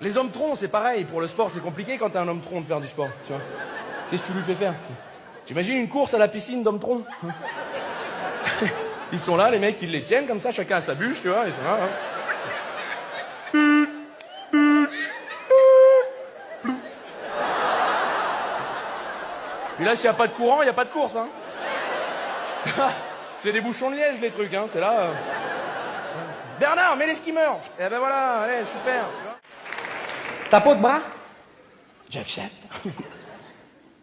Les hommes troncs, c'est pareil. Pour le sport, c'est compliqué quand t'es un homme tronc de faire du sport, tu vois. Qu'est-ce que tu lui fais faire? T'imagines une course à la piscine d'hommes troncs? Ils sont là, les mecs, ils les tiennent comme ça, chacun a sa bûche, tu vois. Ils sont là, hein. Puis là, s'il n'y a pas de courant, il n'y a pas de course, hein. C'est des bouchons de liège, les trucs, hein. C'est là... Bernard, mets les skimmers. Eh ben voilà, allez, super. T'as pas de bras? J'accepte.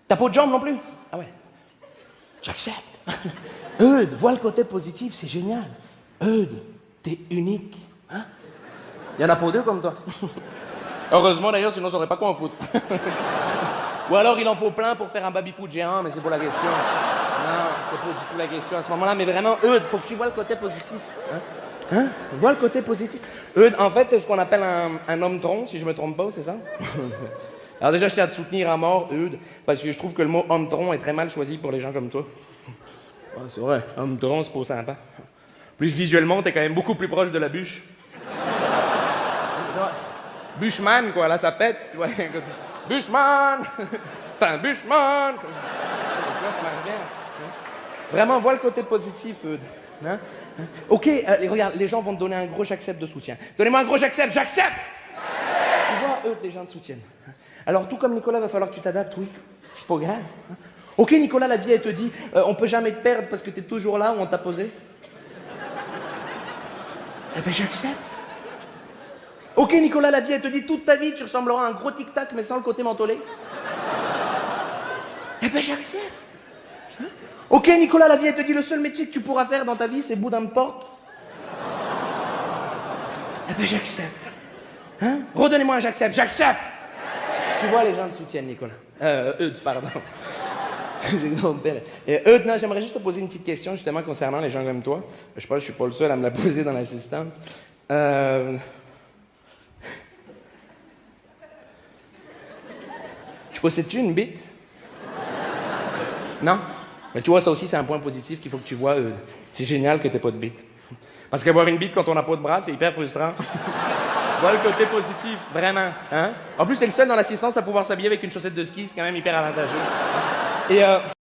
T'as pas de jambes non plus? Ah ouais. J'accepte. Eudes, vois le côté positif, c'est génial. Eudes, t'es unique. Hein? Il y en a pas deux comme toi. Heureusement d'ailleurs, sinon ça aurait pas quoi en foutre. Ou alors il en faut plein pour faire un baby-foot géant, mais c'est pour la question. Non, c'est pas du tout la question à ce moment-là, mais vraiment, Eudes, faut que tu vois le côté positif. Hein? Vois le côté positif. Eudes, en fait, c'est ce qu'on appelle un homme tronc, si je me trompe pas, c'est ça? Alors déjà, je tiens à te soutenir à mort, Eudes, parce que je trouve que le mot homme tronc est très mal choisi pour les gens comme toi. Ouais, c'est vrai, homme tronc, c'est pas sympa. Plus visuellement, t'es quand même beaucoup plus proche de la bûche. Bûcheman, quoi, là, ça pète, tu vois. Bûcheman! Enfin, Bûcheman! Tu vois, ça marche bien. Vraiment, vois le côté positif, Eudes. Hein? Ok, regarde, les gens vont te donner un gros j'accepte de soutien. Donnez-moi un gros j'accepte, j'accepte! Tu vois, eux, les gens te soutiennent. Alors, tout comme Nicolas, va falloir que tu t'adaptes, oui. C'est pas grave. Hein? Ok, Nicolas, la vie, elle te dit, on peut jamais te perdre parce que t'es toujours là où on t'a posé. Eh ben, j'accepte. Ok, Nicolas, la vie, elle te dit, toute ta vie, tu ressembleras à un gros tic-tac, mais sans le côté mentholé. Eh ben, j'accepte. Hein? Ok, Nicolas, la vie, elle te dit, le seul métier que tu pourras faire dans ta vie, c'est boudin de porte. Eh ben, j'accepte. Hein? Redonnez-moi un j'accepte, j'accepte. Tu vois, les gens te soutiennent, Nicolas. Eudes, pardon. Eudes, non, j'aimerais juste te poser une petite question, justement, concernant les gens comme toi. Je pense que je suis pas le seul à me la poser dans l'assistance. Tu possèdes-tu une bite? Non? Mais tu vois, ça aussi, c'est un point positif qu'il faut que tu vois. C'est génial que t'aies pas de bite. Parce qu'avoir une bite quand on n'a pas de bras, c'est hyper frustrant. Vois le côté positif, vraiment. Hein? En plus, t'es le seul dans l'assistance à pouvoir s'habiller avec une chaussette de ski, c'est quand même hyper avantageux. Et